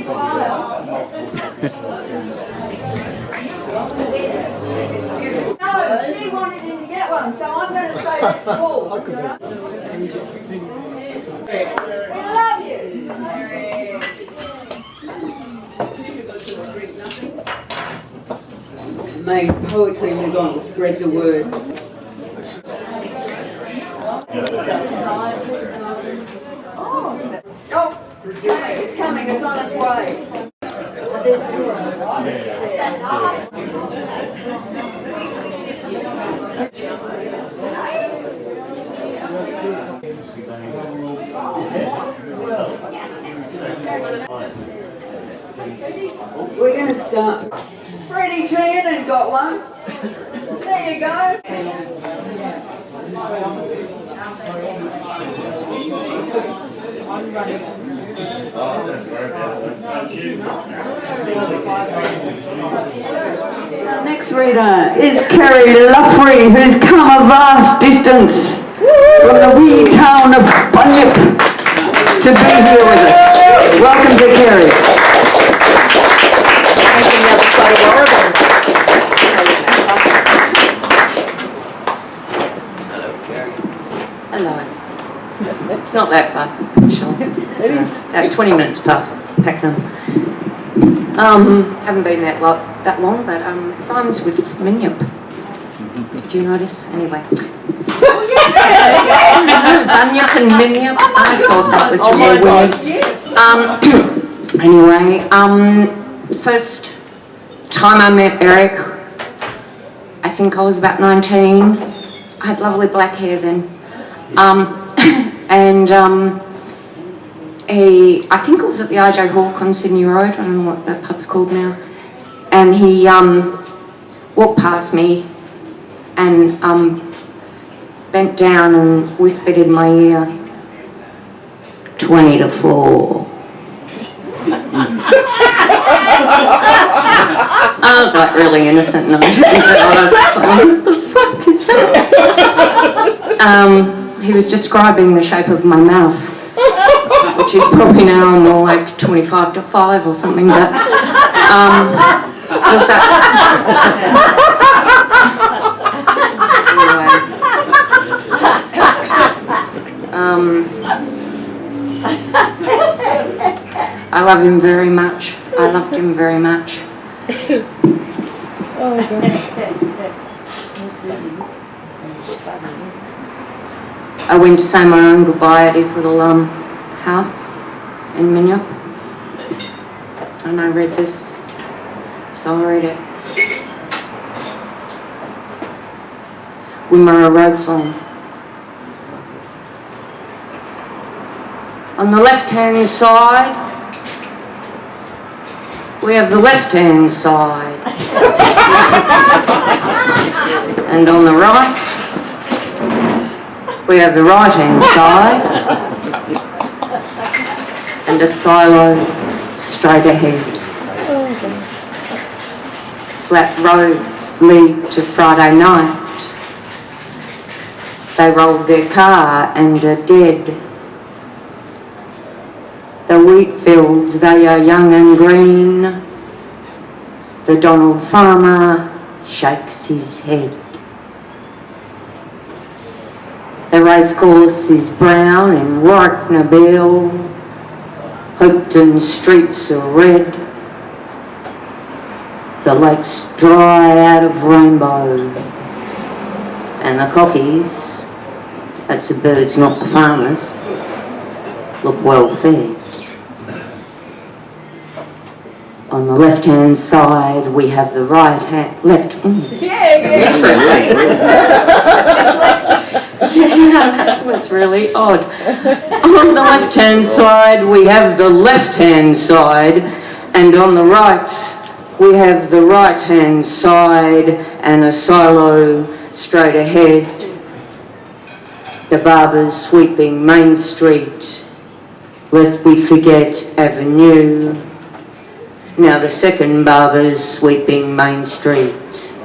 file. No, she wanted him to get one, so I'm going to say that's cool. We love you. Makes poetry live on, spread the word. Oh, it's coming, it's on its way. We're going to start. Freddie Tiernan got one. There you go. Our next reader is Kerry Luffrey, who's come a vast distance from the wee town of Bunyip to be here with us. Welcome to Kerry. I'm from the other side of Oregon. Hello, Kerry. Hello. It's not that far, actually. It's 20 minutes past Pakenham. Haven't been that long, but rhymes with Minyip. Did you notice? Anyway. Bunyip and Minyip. I thought that was really weird. Anyway, first time I met Eric, I think I was about 19. I had lovely black hair then. I think it was at the RJ Hawk on Sydney Road, I don't know what that pub's called now, and he walked past me and bent down and whispered in my ear, 20 to 4. I was like really innocent and I was just like, what the fuck is that? He was describing the shape of my mouth, which is probably now more like 25 to 5 or something, but was that? I love him very much. I loved him very much. Oh gosh. I went to say my own goodbye at his little house in Minyip, and I read this, so I read it. Wimmera Road Song. On the left-hand side, we have the left-hand side, and on the right, we have the right-hand side, and a silo straight ahead. Flat roads lead to Friday night. They rolled their car and are dead. The wheat fields, they are young and green. The Donald farmer shakes his head. The racecourse is brown in Warwick-Nabil. Hopetoun streets are red. The lake's dry out of rainbow. And the cockies, that's the birds, not the farmers, look well fed. On the left-hand side, we have the left. Yeah. Yeah, that was really odd. On the left-hand side, we have the left-hand side, and on the right, we have the right-hand side and a silo straight ahead. The barbers sweeping Main Street, lest we forget Avenue. Now the second barber's sweeping Main Street.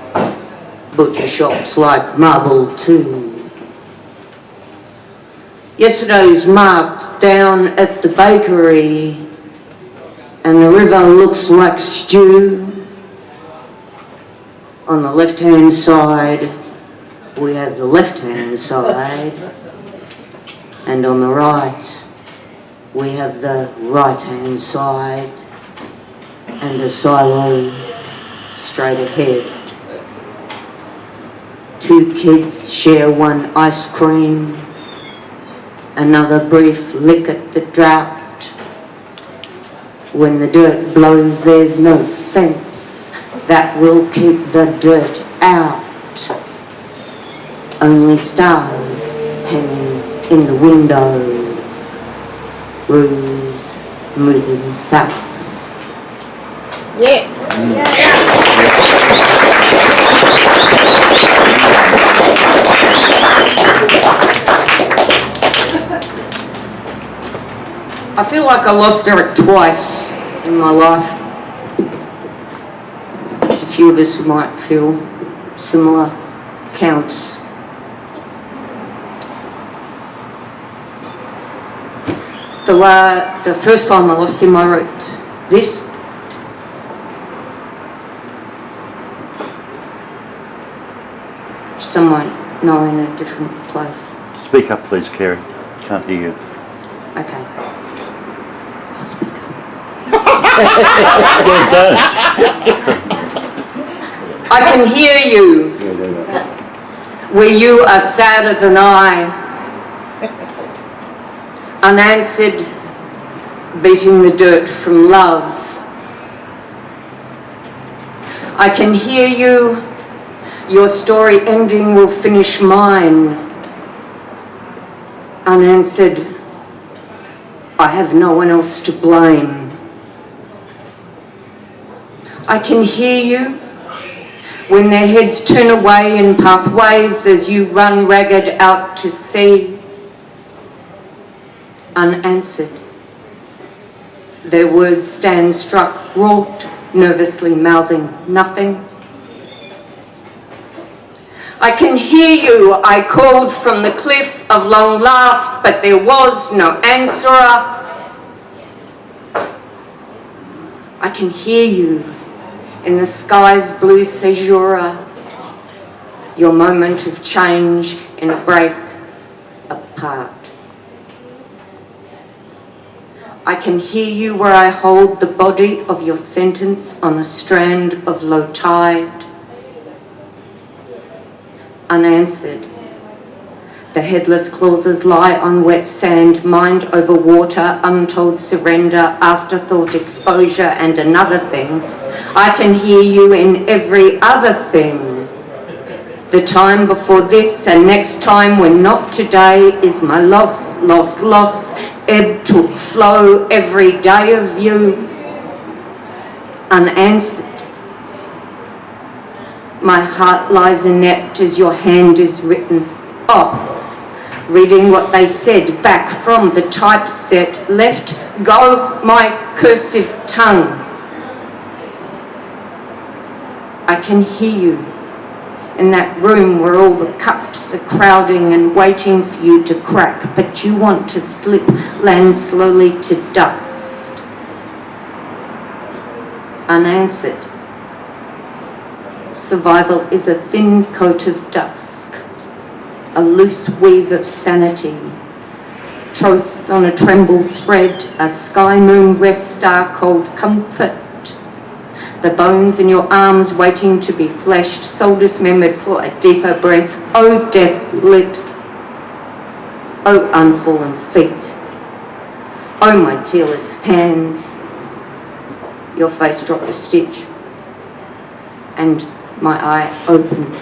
Butcher shops like Marble too. Yesterday's marked down at the bakery, and the river looks like stew. On the left-hand side, we have the left-hand side, and on the right, we have the right-hand side, and a silo straight ahead. Two kids share one ice cream, another brief lick at the drought. When the dirt blows, there's no fence that will keep the dirt out. Only stars hanging in the window, roofs moving south. Yes. I feel like I lost Eric twice in my life. There's a few of us who might feel similar counts. The first time I lost him, I wrote this. Someone know in a different place. Speak up, please, Kerry. Can't hear you. Okay. I'll speak up. I can hear you. Where you are sadder than I. Unanswered, beating the dirt from love. I can hear you. Your story ending will finish mine. Unanswered, I have no one else to blame. I can hear you when their heads turn away in pathways as you run ragged out to sea. Unanswered, their words stand struck, wrought, nervously mouthing nothing. I can hear you, I called from the cliff of long last, but there was no answerer. I can hear you in the sky's blue caesura, your moment of change in a break apart. I can hear you where I hold the body of your sentence on a strand of low tide. Unanswered, the headless clauses lie on wet sand, mind over water, untold surrender, afterthought exposure, and another thing. I can hear you in every other thing. The time before this and next time when not today is my loss, loss, loss. Ebb took flow every day of you. Unanswered. My heart lies inept as your hand is written off. Reading what they said back from the typeset. Left go my cursive tongue. I can hear you in that room where all the cups are crowding and waiting for you to crack, but you want to slip, land slowly to dust. Unanswered. Survival is a thin coat of dusk, a loose weave of sanity, troth on a tremble thread, a sky moon rest star cold comfort. The bones in your arms waiting to be fleshed, soul dismembered for a deeper breath. Oh, deaf lips. Oh, unfallen feet. Oh, my tearless hands. Your face dropped a stitch, and my eye opened.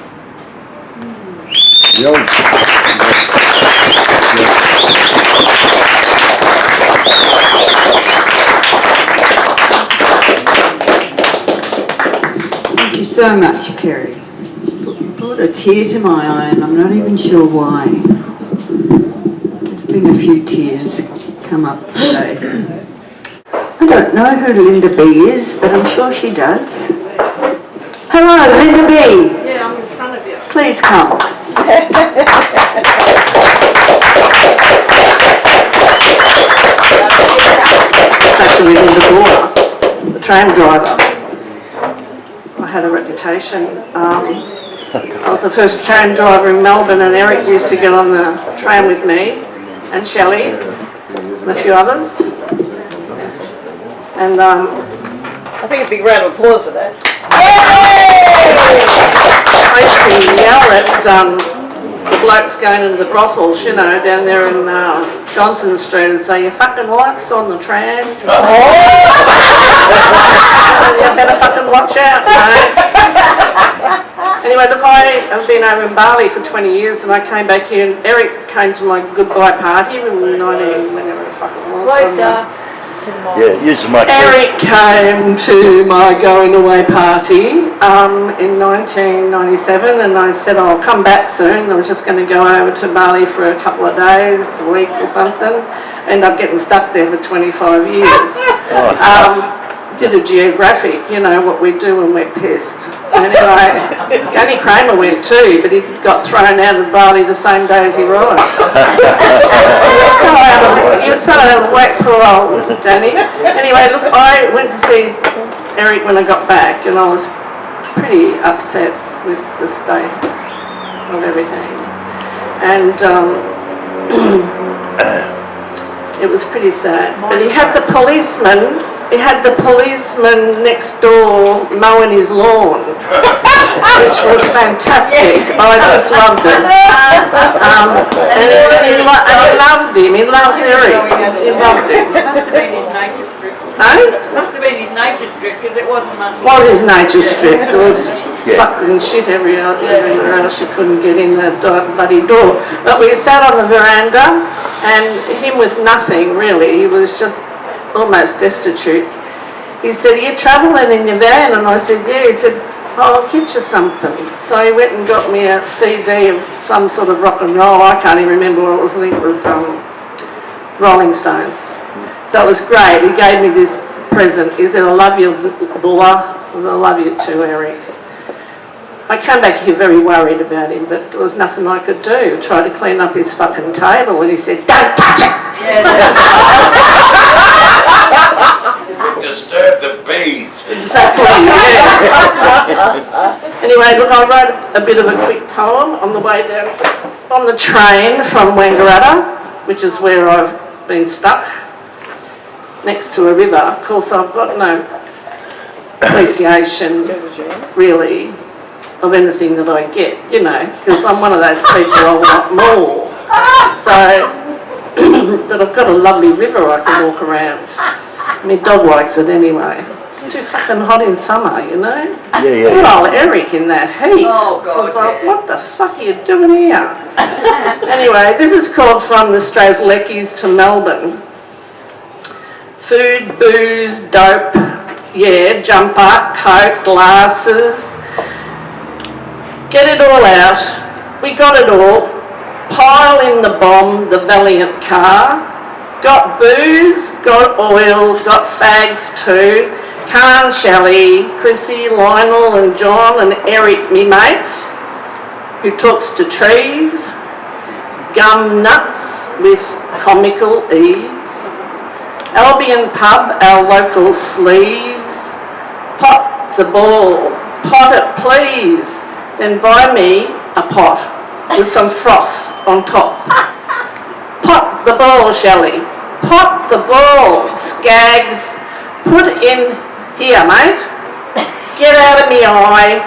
Thank you so much, Kerry. Brought a tear to my eye, and I'm not even sure why. There's been a few tears come up today. I don't know who Linda B is, but I'm sure she does. Hello, Linda B. Yeah, I'm in front of you. Please come. It's actually Linda Gore. tram driver. I had a reputation. I was the first tram driver in Melbourne, and Eric used to get on the tram with me, and Shelley, and a few others. And I think a big round of applause for that. I used to yell at the blokes going into the brothels, you know, down there in Johnson Street, and say, "Your fucking wife's on the tram." You better fucking watch out, you know. Anyway, look, I have been over in Bali for 20 years, and I came back here, and Eric came to my goodbye party in 19, whenever the fuck it was. Closer. Yeah, use the mic. Eric came to my going away party in 1997, and I said, "I'll come back soon." I was just going to go over to Bali for a couple of days, a week or something. Ended up getting stuck there for 25 years. Did a geographic, you know, what we do when we're pissed. Anyway, Danny Kramer went too, but he got thrown out of Bali the same day as he arrived. He was so out of whack, poor old Danny. Anyway, look, I went to see Eric when I got back, and I was pretty upset with the state of everything. And it was pretty sad. But he had the policeman next door mowing his lawn, which was fantastic. I just loved it. And he loved him. He loved Eric. He loved him. Must have been his nature strip. No? Must have been his nature strip, because it wasn't much. What is nature strip? There was fucking shit everywhere else. You couldn't get in the bloody door. But we sat on the veranda, and him with nothing really. He was just almost destitute. He said, "Are you travelling in your van?" And I said, "Yeah." He said, "Oh, I'll get you something." So he went and got me a CD of some sort of rock and roll. I can't even remember what it was. I think it was Rolling Stones. So it was great. He gave me this present. He said, "I love you, Bulla." I said, "I love you too, Eric." I came back here very worried about him, but there was nothing I could do. Tried to clean up his fucking table, and he said, "Don't touch it!" Disturb the bees. Exactly, yeah. Anyway, look, I wrote a bit of a quick poem on the way down on the train from Wangaratta, which is where I've been stuck, next to a river. Of course, I've got no appreciation, really, of anything that I get, you know, because I'm one of those people I want more. So, but I've got a lovely river I can walk around. My dog likes it anyway. It's too fucking hot in summer, you know? Yeah. Poor old Eric in that heat. Oh, God, So I was like, what the fuck are you doing here? Anyway, this is called From the Strasleckis to Melbourne. Food, booze, dope, yeah, jumper, coke, glasses. Get it all out. We got it all. Pile in the bomb, the valiant car. Got booze, got oil, got fags too. Khan, Shelley, Chrissy, Lionel and John and Eric, me mate, who talks to trees. Gum nuts with comical ease. Albion pub, our local sleaze. Pot the ball, pot it please. Then buy me a pot with some froth on top. Pot the ball, Shelley. Pot the ball, Skags. Put in here, mate. Get out of me eye.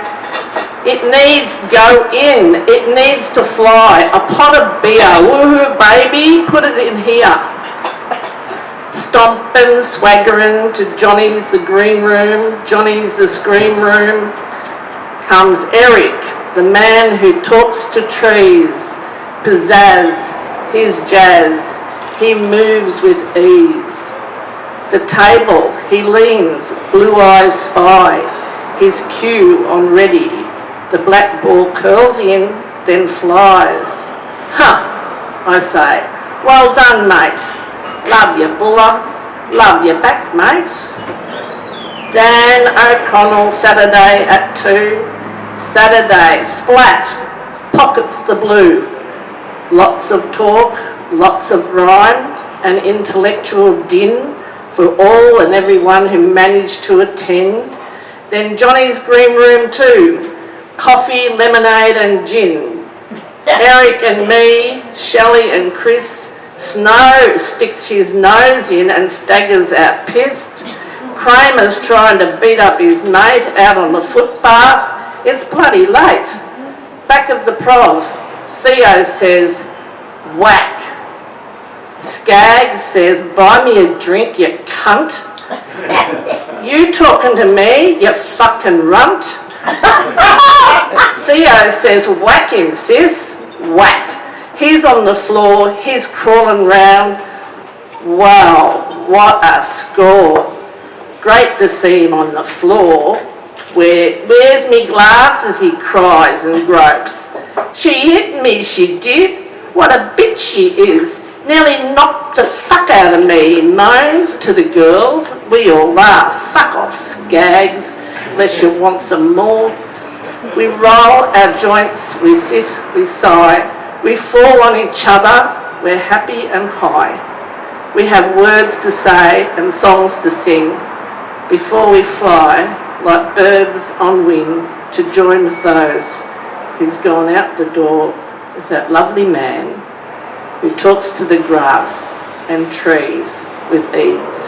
It needs go in. It needs to fly. A pot of beer. Woohoo, baby. Put it in here. Stomping, swaggering to Johnny's the green room. Johnny's the scream room. Comes Eric, the man who talks to trees. Pizzazz, his jazz, he moves with ease. The table, he leans, blue eyes spy, his cue on ready. The black ball curls in, then flies. Huh, I say, well done, mate. Love you, Bulla, love you back, mate. Dan O'Connell, Saturday at 2. Saturday, splat, pockets the blue. Lots of talk, lots of rhyme, and intellectual din for all and everyone who managed to attend. Then Johnny's Green Room too, coffee, lemonade and gin. Eric and me, Shelley and Chris, Snow sticks his nose in and staggers out pissed. Kramer's trying to beat up his mate out on the footpath. It's bloody late. Back of the prov, Theo says, whack. Skaggs says, buy me a drink, you cunt. You talking to me, you fucking runt? Theo says, whack him, sis. Whack. He's on the floor, he's crawling round. Wow, what a score. Great to see him on the floor. Where's me glasses, he cries and gropes. She hit me, she did. What a bitch she is. Nearly knocked the fuck out of me, he moans to the girls. We all laugh. Fuck off, Skaggs, unless you want some more. We roll our joints, we sit, we sigh. We fall on each other, we're happy and high. We have words to say and songs to sing before we fly like birds on wing to join with those who's gone out the door with that lovely man who talks to the grass and trees with ease.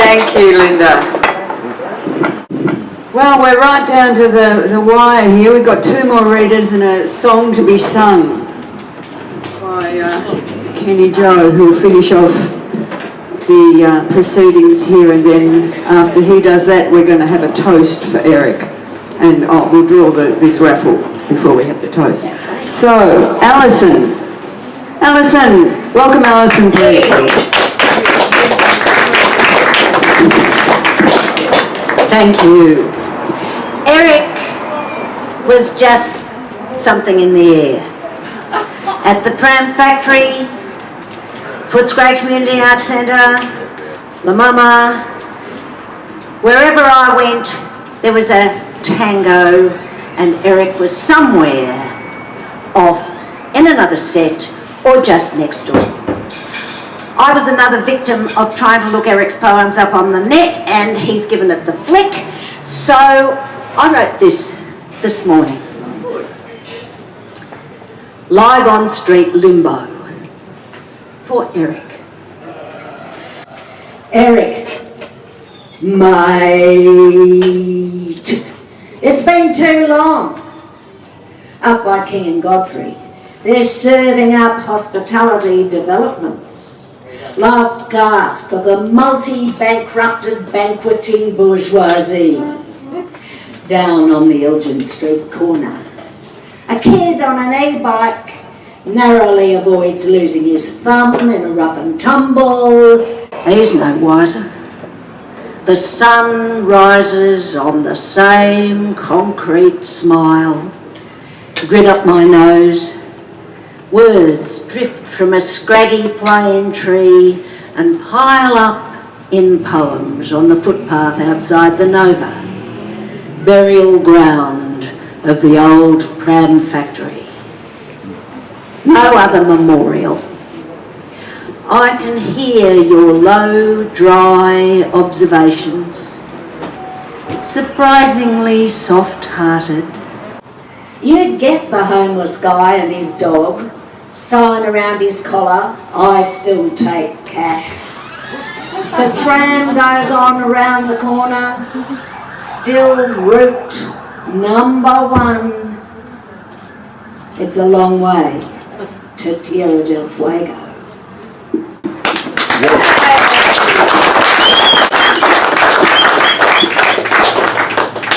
Thank you, Linda. Well, we're right down to the wire here. We've got 2 more readers and a song to be sung by Kenny Joe, who will finish off the proceedings here, and then after he does that, we're going to have a toast for Eric. And we'll draw this raffle before we have the toast. So, Alison, welcome Alison, please. Thank you. Eric was just something in the air. At the Pram Factory, Footscray Community Arts Centre, La Mama, wherever I went, there was a tango, and Eric was somewhere off in another set or just next door. I was another victim of trying to look Eric's poems up on the net, and he's given it the flick. So I wrote this morning. Lygon Street Limbo for Eric. Eric, mate, it's been too long. Up by King and Godfrey, they're serving up hospitality developments. Last gasp of the multi-bankrupted banqueting bourgeoisie. Down on the Elgin Street corner, a kid on an e-bike narrowly avoids losing his thumb in a rough and tumble. He's no wiser. The sun rises on the same concrete smile. Grit up my nose. Words drift from a scraggy plane tree and pile up in poems on the footpath outside the Nova, burial ground of the old Pram Factory. No other memorial. I can hear your low, dry observations, surprisingly soft-hearted. You get the homeless guy and his dog, sign around his collar, I still take cash. The tram goes on around the corner, still route number 1. It's a long way to Tierra del Fuego.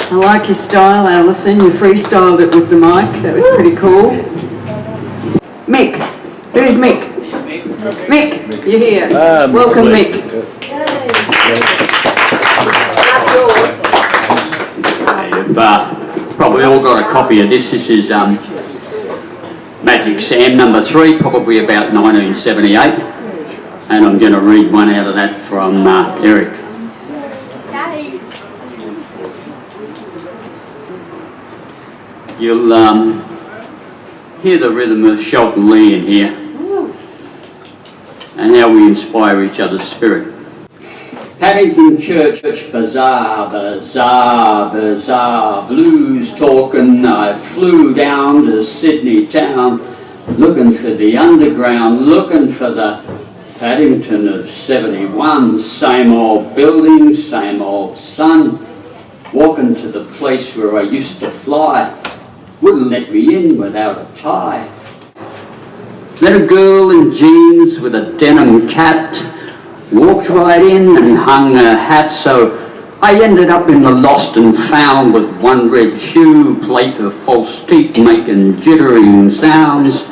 I like your style, Alison. You freestyled it with the mic. That was pretty cool. Mick. Who's Mick? Mick, you're here. Welcome, Mick. You've probably all got a copy of this. This is Magic Sam number 3, probably about 1978. And I'm going to read one out of that from Eric. hear the rhythm of Shelton Lee in here and how we inspire each other's spirit. Paddington Church Bazaar, bazaar, bazaar, blues talking. I flew down to Sydney town looking for the underground, looking for the Paddington of 71. Same old buildings, same old sun. Walking to the place where I used to fly, wouldn't let me in without a tie. Then a girl in jeans with a denim cap walked right in and hung her hat, so I ended up in the lost and found with one red shoe, plate of false teeth making jittering sounds.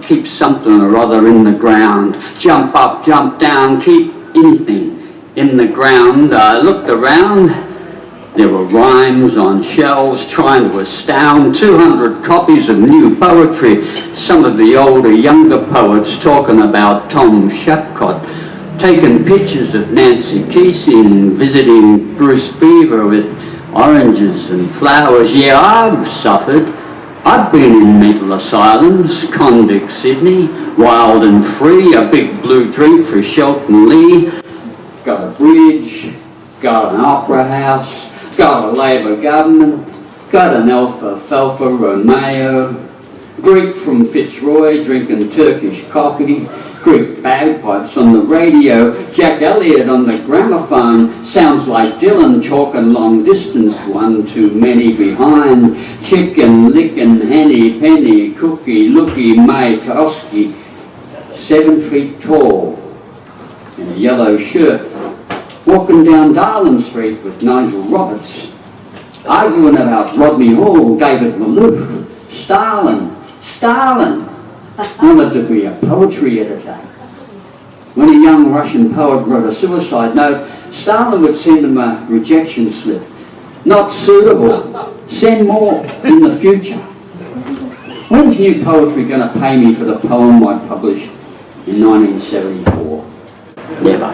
Keep something or other in the ground, jump up, jump down, keep anything in the ground. I looked around, there were rhymes on shelves trying to astound, 200 copies of new poetry, some of the older, younger poets talking about Tom Shapcott, taking pictures of Nancy Keesing, visiting Bruce Beaver with oranges and flowers. Yeah, I've suffered. I've been in mental asylums, convict Sydney, wild and free, a big blue drink for Shelton Lee. Got a bridge, got an opera house, got a Labor government, got an Alfalfa Romeo, Greek from Fitzroy drinking Turkish coffee, Greek bagpipes on the radio, Jack Elliott on the gramophone, sounds like Dylan talking long distance, one too many behind, chicken licking, henny penny, cookie looky, May Kosky, 7 feet tall, in a yellow shirt, walking down Darling Street with Nigel Roberts, arguing about Rodney Hall, David Malouf, Stalin, wanted to be a poetry editor. When a young Russian poet wrote a suicide note, Stalin would send him a rejection slip. Not suitable. Send more in the future. When's New Poetry going to pay me for the poem I published in 1974? Never.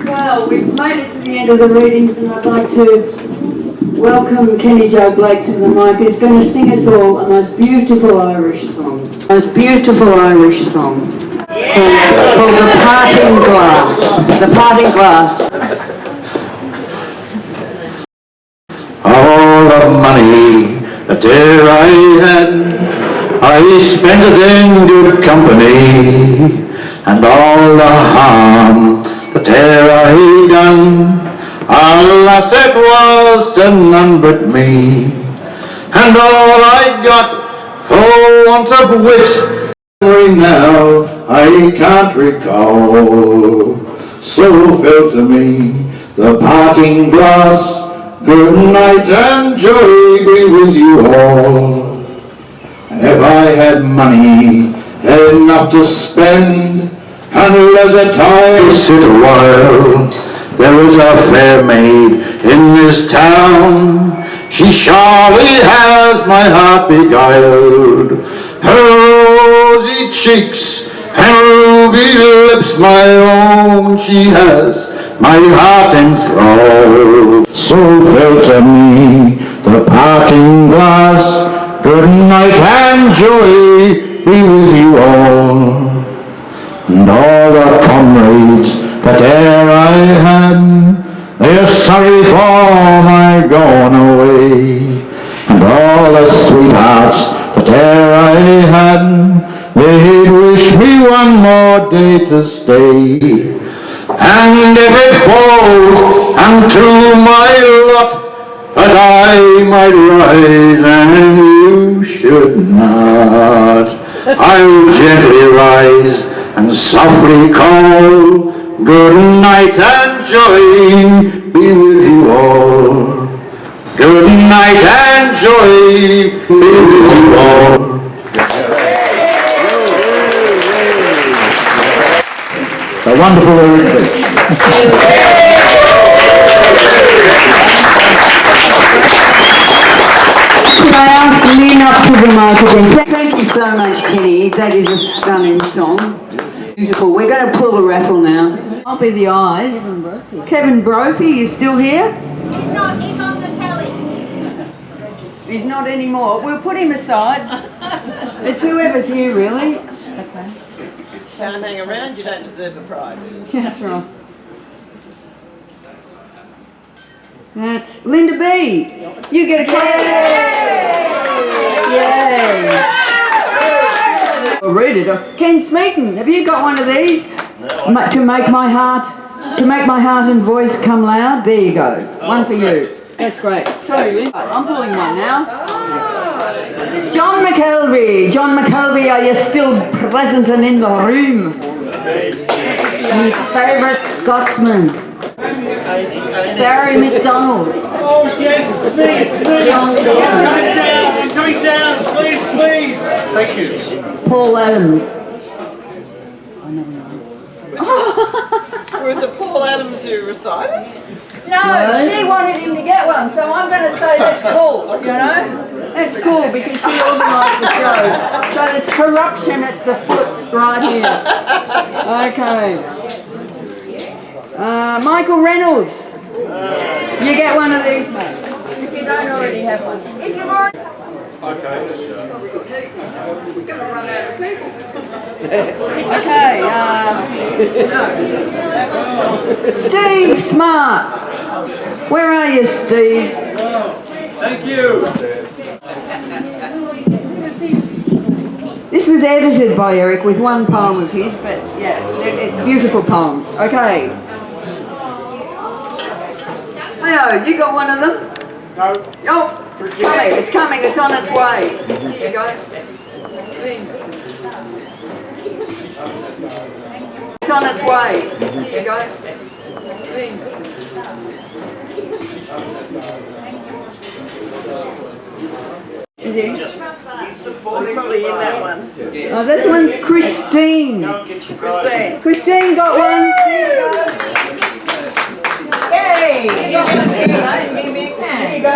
Well, we've made it to the end of the readings, and I'd like to welcome Kenny Joe Blake to the mic, who's going to sing us all a most beautiful Irish song. Most beautiful Irish song. Called The Parting Glass. The Parting Glass. All the money that there I had, I spent it in good company, and all the harm that there I done, alas it was to none but me, and all I got for want of wit, now I can't recall. So fell to me the parting glass, good night and joy be with you all. And if I had money enough to spend, and leisure time to sit a while, there was a fair maid in this town, she surely has my heart beguiled. Her rosy cheeks and ruby lips, my own, she has my heart enthralled. So fell to me the parting glass, good night and joy be with you all. And all the comrades that e'er I had, they are sorry for my going away. And all the sweethearts that e'er I had, they'd wish me one more day to stay. And if it falls unto my lot that I might rise and you should not, I'll gently rise and softly call, good night and joy be with you all. Good night and joy be with you all. A wonderful English. Can I ask lean up to the mic again? Thank you so much, Kenny. That is a stunning song. Beautiful. We're going to pull the raffle now. I'll be the eyes. Kevin Brophy, you still here? He's not, he's on the telly. He's not anymore. We'll put him aside. It's whoever's here, really. Can't hang around, you don't deserve a prize. That's right. That's Linda B. You get a card. Yay! I'll read it. Ken Smeaton, have you got one of these? To make my heart and voice come loud. There you go. One for you. That's great. Sorry, I'm pulling one now. John McKelvey. John McKelvey, are you still present and in the room? My favourite Scotsman. Barry McDonald. Oh yes, it's me, it's me. I'm coming down, please, please. Thank you. Paul Adams. Was it Paul Adams who recited? No, she wanted him to get one, so I'm going to say that's cool, you know? That's cool because she organised the show. So there's corruption at the foot right here. Okay. Michael Reynolds. You get one of these, mate. If you don't already have one. If you've already... Okay. Steve Smart. Where are you, Steve? Thank you. This was edited by Eric with one poem of his, but yeah, they're beautiful poems. Okay. Leo, you got one of them? No. Oh, it's coming, it's coming, it's on its way. Here you go. It's on its way. Here you go. Is he? He's probably in that one. Oh, this one's Christine. Christine. Christine got one. Yay! Here you go.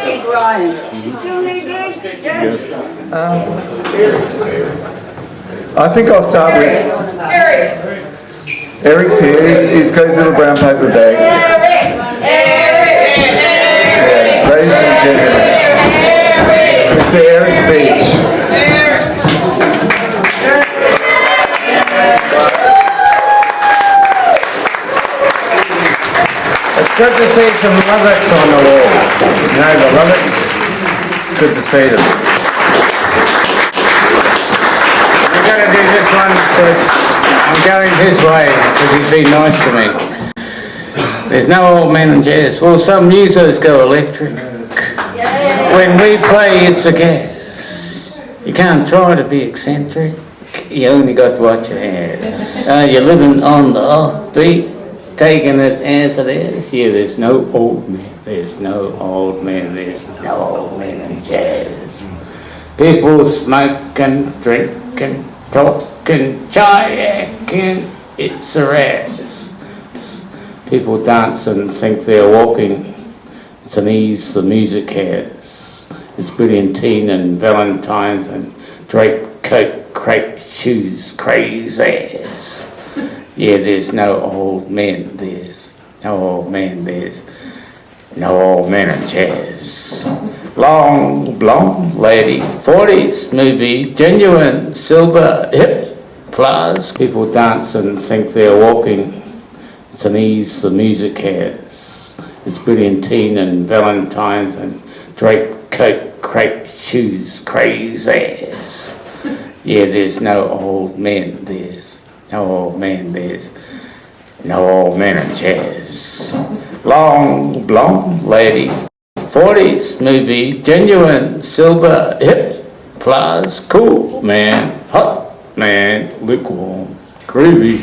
Big Ryan. You still need this? Yes? I think I'll start with Eric's here. He's got his little brown paper bag. Yeah, ladies and gentlemen, Mr. Eric Beach. It's good to see some Lovett's on the wall. You know the Lovett's? Good to see them. I'm going to do this one because I'm going his way because he's been nice to me. There's no old man in jazz. Well, some musos go electric. When we play, it's a gas. You can't try to be eccentric. You only got to watch your hands. You're living on the offbeat, taking it as it is. Yeah, there's no old man. There's no old man. There's no old man in jazz. People smoking, drinking, talking, kayaking. It's a razz. People dance and think they're walking. It's an ease the music has. It's brilliantine and Valentine's and drape coat, crepe shoes, crazy ass. Yeah, there's no old men. There's no old man. There's no old man in jazz. Long, blonde lady, 40s movie, genuine, silver, hip, flowers. People dance and think they're walking. It's an ease the music has. It's brilliantine and Valentine's and drape coat, crepe shoes, crazy ass. Yeah, there's no old men. There's no old man. There's no old man in jazz. Long, blonde lady, 40s movie, genuine, silver, hip, flowers, cool man, hot man, lukewarm, groovy,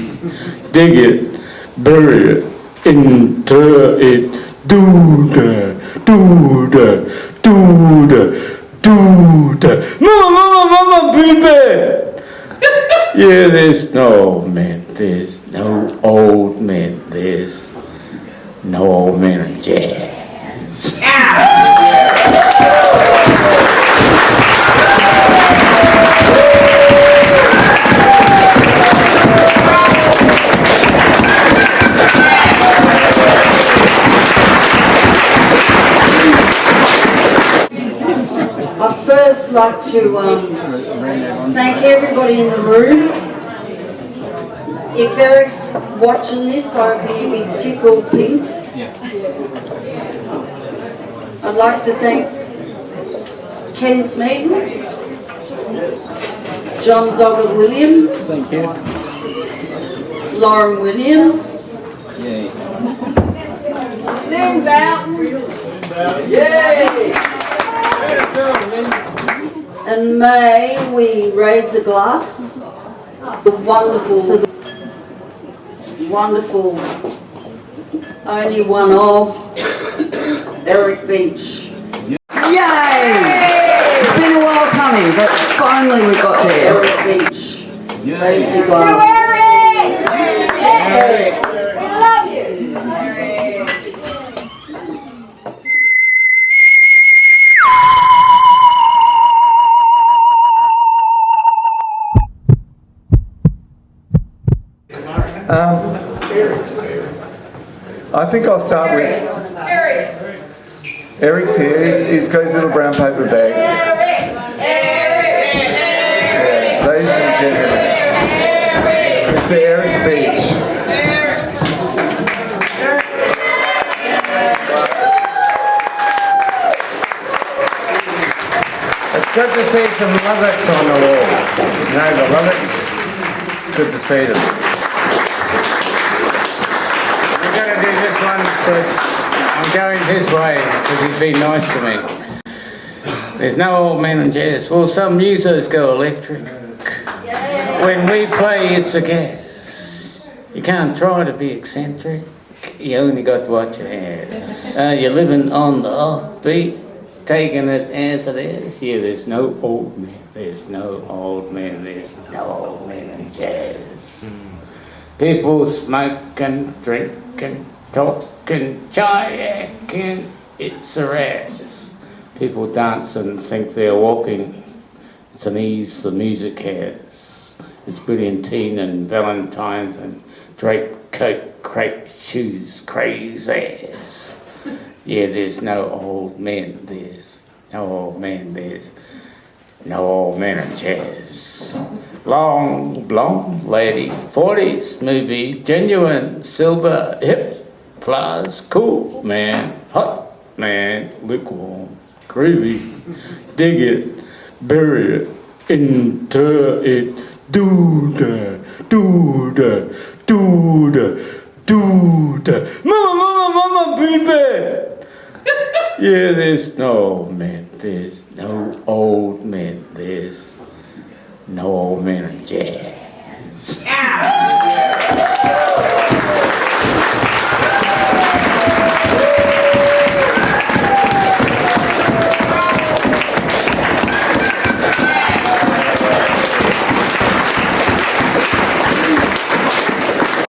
dig it, bury it, inter it, do that, do that, do that, do that. Mama, baby! Yeah, there's no old man, there's no old man, there's no old man in jazz. like to thank everybody in the room. If Eric's watching this, I hope he'll be tickled pink. I'd like to thank Ken Smeaton, John Douglas Williams, Thank you. Lauren Williams, Lynn Boughton. and may we raise a glass. The wonderful, only one of Eric Beach. Yay! It's been a while coming, but finally we got there. Eric Beach. Raise your glass. Eric. We love you. I think I'll start with Eric's here. He's got his little brown paper bag. Yeah, ladies and gentlemen, Mr. Eric Beach. It's good to see some Lovetts on the wall. You know the Lovetts? Good to see them. We're going to do this one first. I'm going this way because he's been nice to me. There's no old man in jazz. Well, some musos go electric. When we play, it's a gas. You can't try to be eccentric. You only got what you have. You're living on the offbeat, taking it as it is. Yeah, there's no old man. There's no old man. There's no old man in jazz. People smoking, drinking, talking, kayaking. It's a razz. People dance and think they're walking. It's an ease the music has. It's brilliantine and Valentine's and draped coat, crepe shoes, crazy ass. Yeah, there's no old men. There's no old man. There's no old man in jazz. Long, blonde lady, 40s movie, genuine, silver, hip, flies, cool, man, hot, man, lukewarm, groovy, dig it, bury it, inter it, do da, do da, do da, do da, mama, baby. Yeah, there's no old man, there's no old man, there's no old man in jazz.